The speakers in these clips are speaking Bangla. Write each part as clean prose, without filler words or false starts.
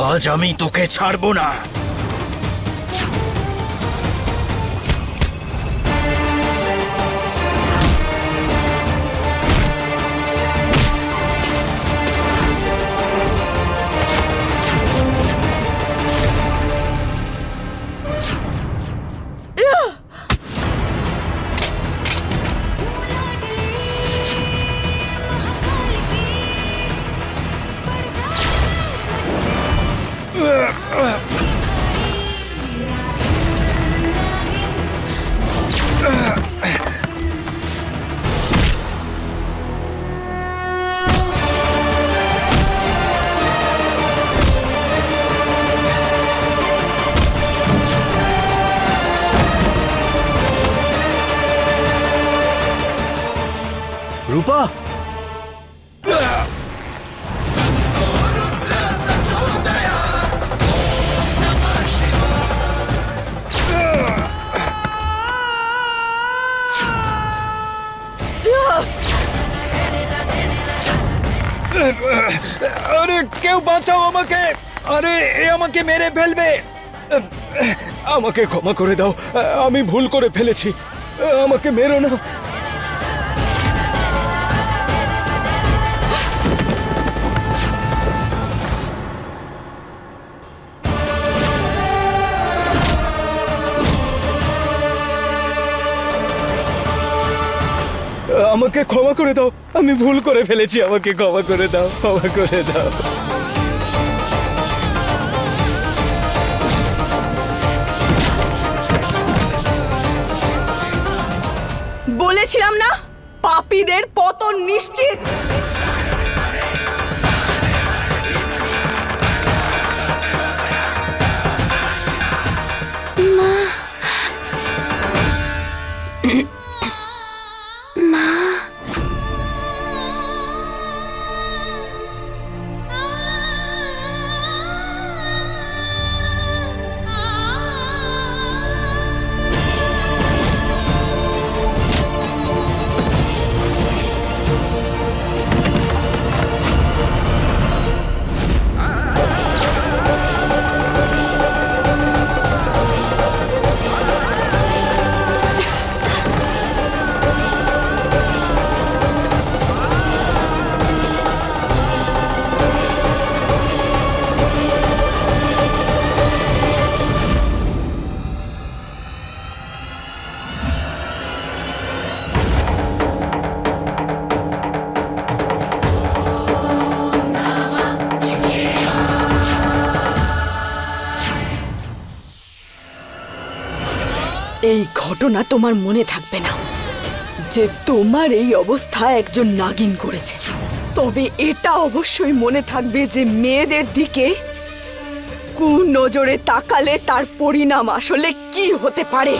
আজ আমি তোকে ছাড়বো না। রূপা, আরে কেউ বাঁচাও আমাকে! আরে এ আমাকে মেরে ফেলবে! আমাকে ক্ষমা করে দাও, আমি ভুল করে ফেলেছি, আমাকে মেরো না। আমাকে ক্ষমা করে দাও, আমি ভুল করে ফেলেছি, আমাকে ক্ষমা করে দাও, ক্ষমা করে দাও। বলেছিলাম না, পাপীদের পতন নিশ্চিত। এই ঘটনা তোমার মনে থাকবে না যে তোমার এই অবস্থা একজন নাগিন করেছে, তবে এটা অবশ্যই মনে থাকবে যে মেয়েদের দিকে কুনজরে তাকালে তার পরিণাম আসলে কি হতে পারে।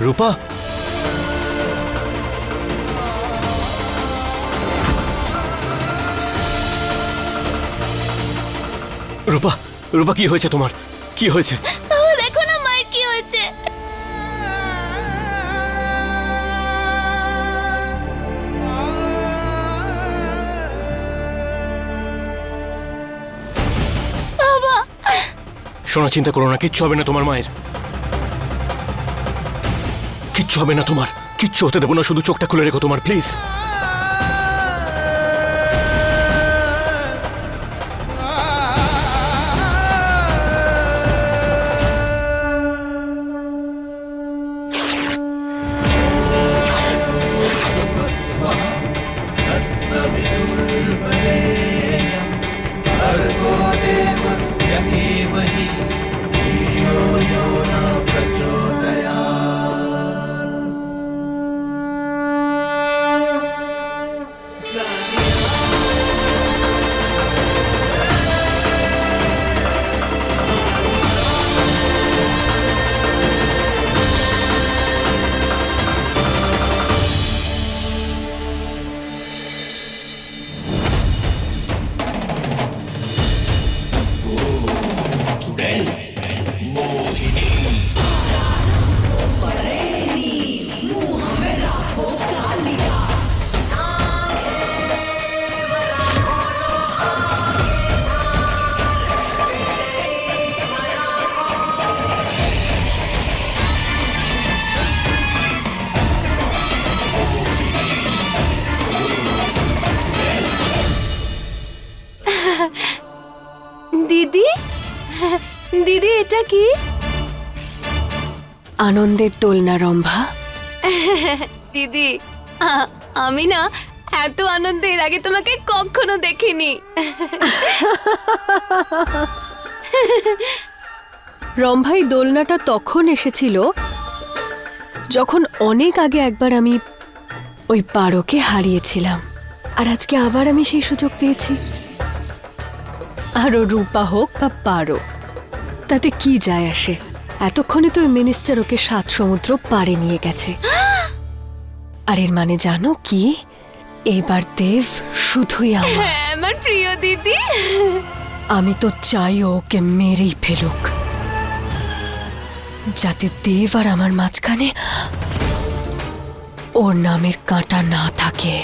রূপা, রূপা, রূপা কি হয়েছে তোমার? কি হয়েছে? বাবা দেখো না মায়ের কি হয়েছে। বাবা শোনা, চিন্তা করো না, কিচ্ছু হবে না তোমার মায়ের, কিচ্ছু হবে না তোমার, কিচ্ছু হতে দেবো না, শুধু চোখটা খুলে রেখো তোমার, প্লিজ। দিদি এটা কি? আনন্দের দোলনা রম্ভা। দিদি আমি না এত আনন্দ এর আগে তোমাকে কখনো দেখিনি। রম্ভাই দোলনাটা তখন এসেছিল যখন অনেক আগে একবার আমি ওই পারোকে হারিয়েছিলাম, আর আজকে আবার আমি সেই সুযোগ পেয়েছি। আরও রূপা হোক বা পারো, তাতে কি যায় আসে? এতক্ষণে তো ওই মিনিস্টার ওকে 7 সমুদ্র পাড়ে নিয়ে গেছে। আর এর মানে জানো কি? এবার দেব শুধুই আমার প্রিয় দিদি। আমি তো চাই ও ওকে মেরেই ফেলুক, যাতে দেব আর আমার মাঝখানে ওর নামের কাঁটা না থাকে।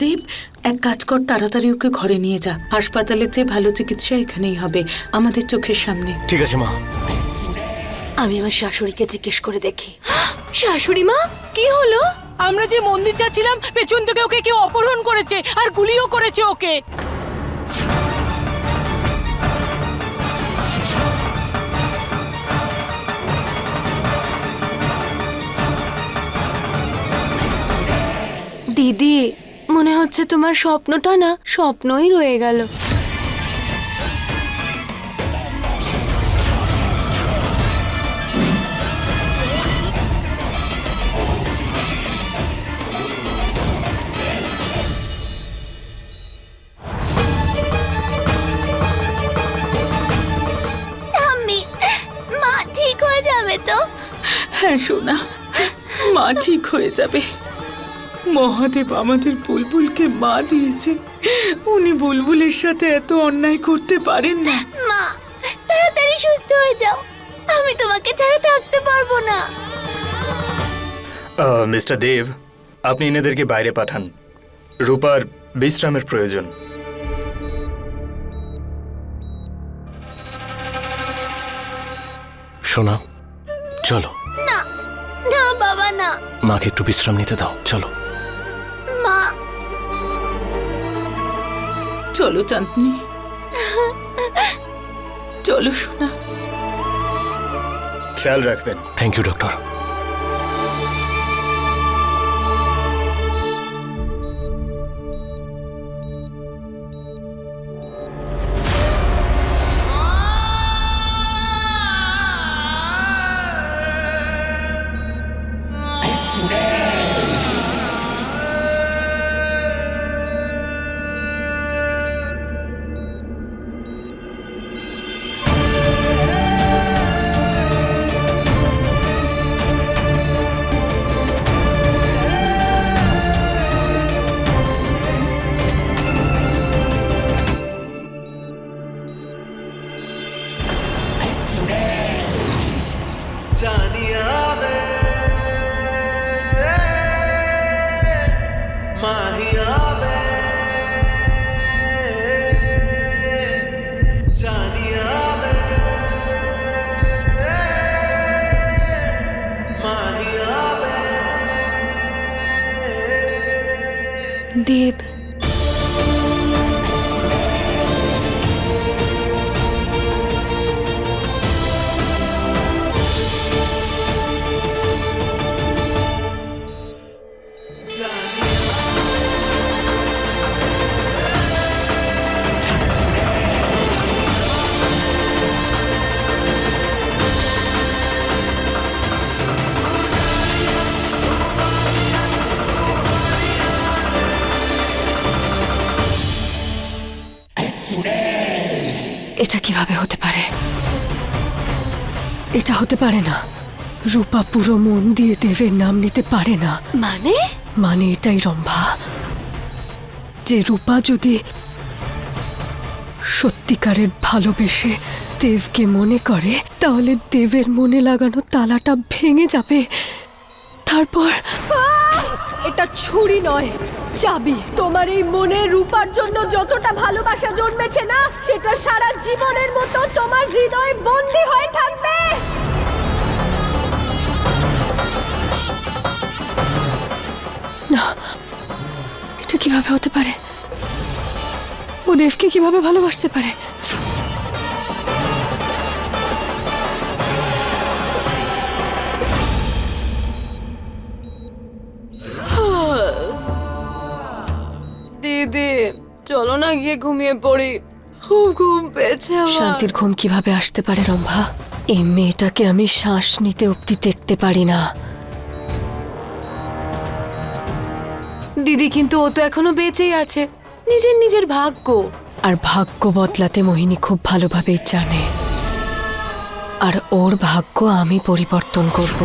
দেব, এক কাজ কর, তাড়াতাড়ি ওকে ঘরে নিয়ে যা। হাসপাতালের চেয়ে ভালো চিকিৎসা এখানেই হবে, আমাদের চোখের সামনে। ঠিক আছে মা। আমি আমার শাশুড়িকে জিজ্ঞেস করে দেখি। শাশুড়ি মা, কি হলো? আমরা যে মন্দির যাচ্ছিলাম, পেছন থেকে ওকে কেউ অপহরণ করেছে আর গুলিও করেছে ওকে। দিদি মনে হচ্ছে তোমার স্বপ্নটা না স্বপ্নই রয়ে গেল। ঠাম্মি, মা ঠিক হয়ে যাবে তো? হ্যাঁ সোনা, মা ঠিক হয়ে যাবে। মহাদেব আমাদের বুলবুলকে মা দিয়েছেন, উনি বুলবুলের সাথে এত অন্যায় করতে পারেন না। মা তাড়াতাড়ি সুস্থ হয়ে যাও, আমি তোমাকে ছাড়া থাকতে পারবো না। মিস্টার দেব, আপনি এনাদেরকে বাইরে পাঠান, রূপার বিশ্রামের প্রয়োজন। সোনা চলো, না না বাবা না। মাকে একটু বিশ্রাম নিতে দাও, চলো। মা চলো চাঁদনি, চলো সোনা। খেয়াল রাখবেন। Thank you doctor. দেব, এটা কিভাবে হতে পারে? এটা হতে পারে না। রূপা পুরো মন দিয়ে দেবের নাম নিতে পারে না। মানে এটাই রম্ভা, যে রূপা যদি সত্যিকারের ভালোবেসে দেবকে মনে করে, তাহলে দেবের মনে লাগানো তালাটা ভেঙে যাবে। তারপর এটা ছুরি নয়, চাবি। তোমার এই মনে রূপার জন্য যতটা ভালোবাসা জন্মেছে না, সেটা সারা জীবনের মতো তোমার হৃদয়ে বন্দী হয়ে থাকবে। না, এটা কিভাবে হতে পারে? ও দেবকে কিভাবে ভালোবাসতে পারে? দিদি চলো না গিয়ে ঘুমিয়ে পড়ি, খুব ঘুম পেয়েছে আমার। শান্তির ঘুম কিভাবে আসতে পারে রম্ভা? এই মেয়েটাকে আমি শ্বাস নিতে অব্দি দেখতে পারি না। দিদি কিন্তু ও তো এখনো বেঁচেই আছে, নিজের নিজের ভাগ্য। আর ভাগ্য বদলাতে মোহিনী খুব ভালোভাবেই জানে, আর ওর ভাগ্য আমি পরিবর্তন করব।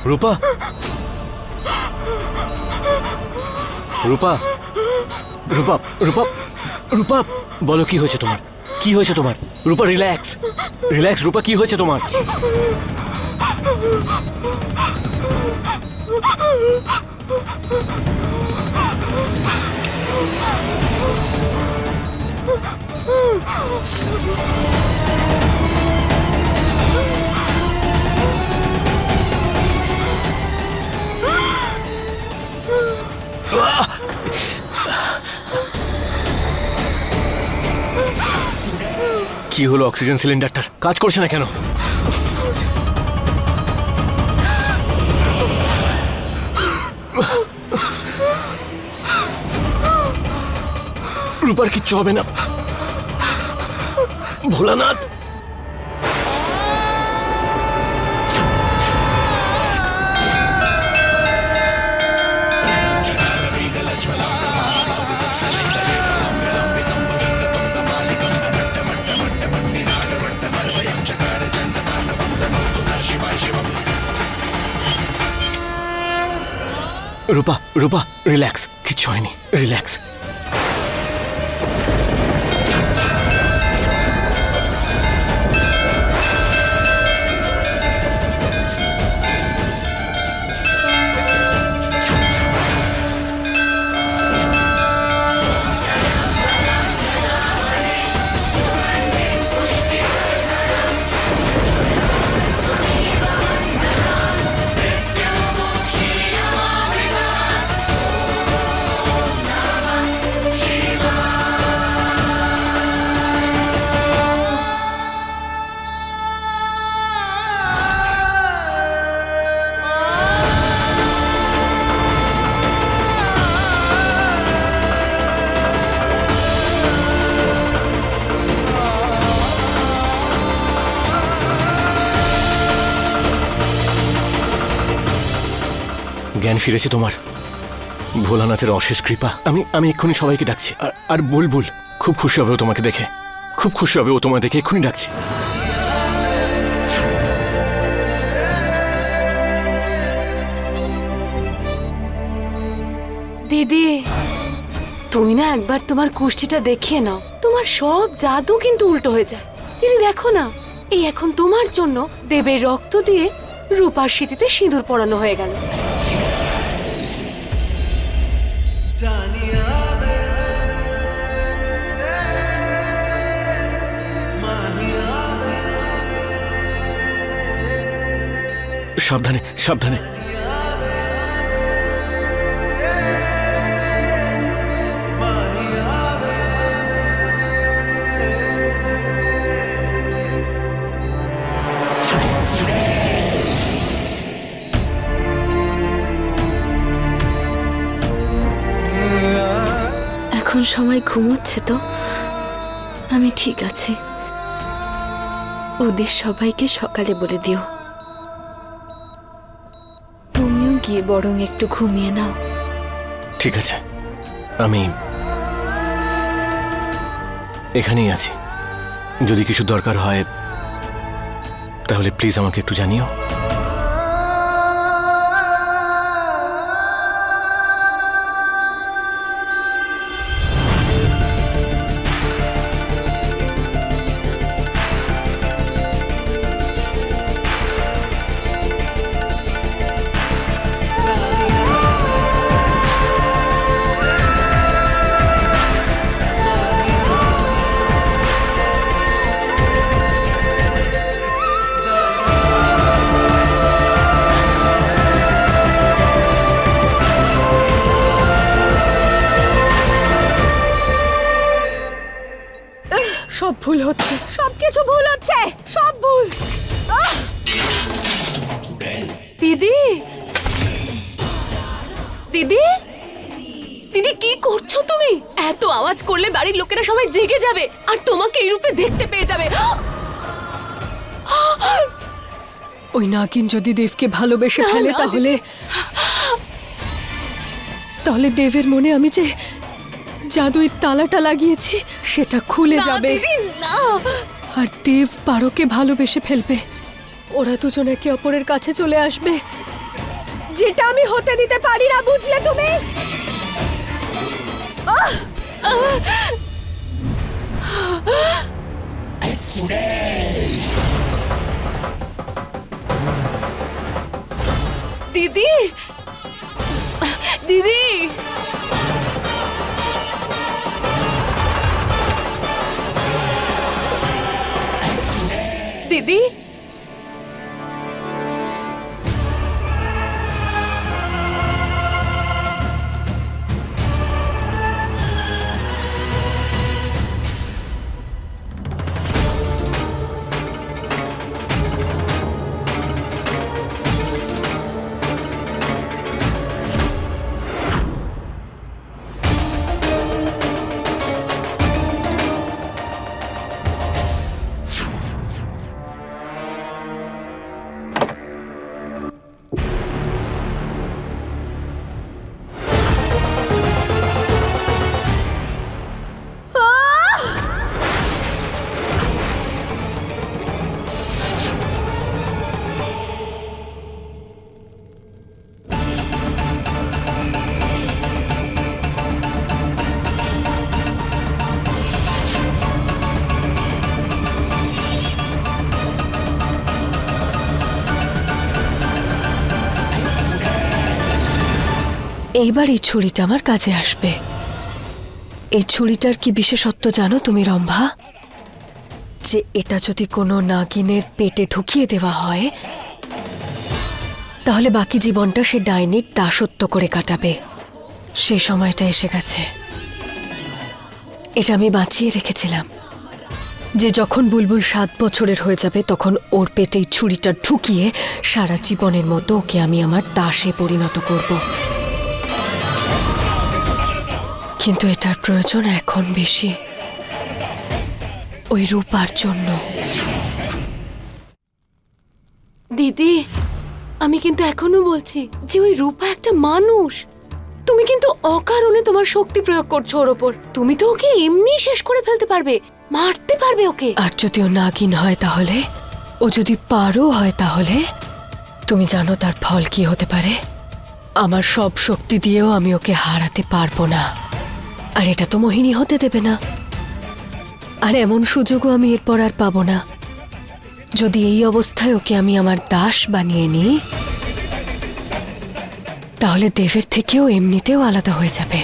রূপা, রূপা, রূপা, রূপা, রূপা, বলো কি হয়েছে তোমার? কি হয়েছে তোমার? রূপা রিল্যাক্স, রিল্যাক্স। রূপা কি হয়েছে তোমার? কি হলো? অক্সিজেন সিলিন্ডারটার কাজ করছে না কেন? রূপার কিচ্ছু হবে না। ভোলানাথ, রূপা, রূপা, রিল্যাক্স, কিচ্ছু হয়নি, রিল্যাক্স। জ্ঞান ফিরেছে তোমার? ভোলানাথের অশেষ কৃপা। আমি এক্ষুনি সবাইকে ডাকছি। আর বুলবুল খুব খুশি হবে ও তোমাকে দেখে, খুব খুশি হবে ও তোমায় দেখে। এক্ষুনি ডাকছি। দিদি তুমি না একবার তোমার কুষ্ঠিটা দেখিয়ে নাও, তোমার সব জাদু কিন্তু উল্টো হয়ে যায়। দিদি দেখো না, এই এখন তোমার জন্য দেবের রক্ত দিয়ে রূপার স্মৃতিতে সিঁদুর পরানো হয়ে গেল। সাবধানে সাবধানে। এখন সময় ঘুমোচ্ছে তো, আমি ঠিক আছি। ওদের সবাইকে সকালে বলে দিও। তুমিও গিয়ে বরং একটু ঘুমিয়ে নাও। ঠিক আছে, আমি এখানেই আছি। যদি কিছু দরকার হয় তাহলে প্লিজ আমাকে একটু জানিও। সব ভুল হচ্ছে, সবকিছু ভুল হচ্ছে, সব ভুল। দিদি, দিদি, দিদি কি করছো তুমি? এত আওয়াজ করলে বাড়ির লোকেরা সবাই জেগে যাবে আর তোমাকে এই রূপে দেখতে পেয়ে যাবে। ওই নাগিন যদি দেবকে ভালোবেসে না, ফেলে না, তাহলে তাহলে দেবের মনে আমি যে জাদুই তালাটা লাগিয়েছি সেটা খুলে না, যাবে, দিদি, না। আর দেব পারোকে ভালোবেসে ফেলবে। ওরা দুজন একে অপরের কাছে চলে আসবে, যেটা আমি হতে দিতে পারি না, বুঝলে তুমি? দিদি, দিদি, দিদি, এইবার এই ছুরিটা আমার কাজে আসবে। এই ছুরিটার কি বিশেষত্ব জানো তুমি রম্ভা? যে এটা যদি কোনো নাগিনের পেটে ঢুকিয়ে দেওয়া হয় তাহলে বাকি জীবনটা সে ডাইনির দাসত্ব করে কাটাবে। সেই সময়টা এসে গেছে। এটা আমি বাঁচিয়ে রেখেছিলাম যে যখন বুলবুল 7 বছরের হয়ে যাবে তখন ওর পেটে এই ছুরিটা ঢুকিয়ে সারা জীবনের মতো ওকে আমি আমার দাসে পরিণত করব। কিন্তু এটার প্রয়োজন এখন বেশি ওই রূপার জন্য। দিদি, আমি কিন্তু এখনো বলছি যে ওই রূপা একটা মানুষ। তুমি কিন্তু অকারণে তোমার শক্তি প্রয়োগ করছো ওর ওপর। তুমি তো ওকে এমনি শেষ করে ফেলতে পারবে, মারতে পারবে ওকে। আর যদি ও নাগিন হয় তাহলে, ও যদি পারো হয় তাহলে তুমি জানো তার ফল কি হতে পারে? আমার সব শক্তি দিয়েও আমি ওকে হারাতে পারবো না। আর এটা তো মোহিনী হতে দেবে না। আর এমন সুযোগও আমি এরপর আর পাবো না। যদি এই অবস্থায় ওকে আমি আমার দাস বানিয়ে নিই, তাহলে দেবের থেকেও এমনিতেও আলাদা হয়ে যাবে।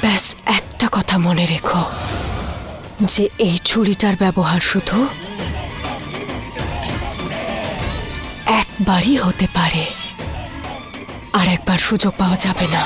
ব্যাস একটা কথা মনে রেখো, যে এই ছুরিটার ব্যবহার শুধু একবারই হতে পারে, আর একবার সুযোগ পাওয়া যাবে না।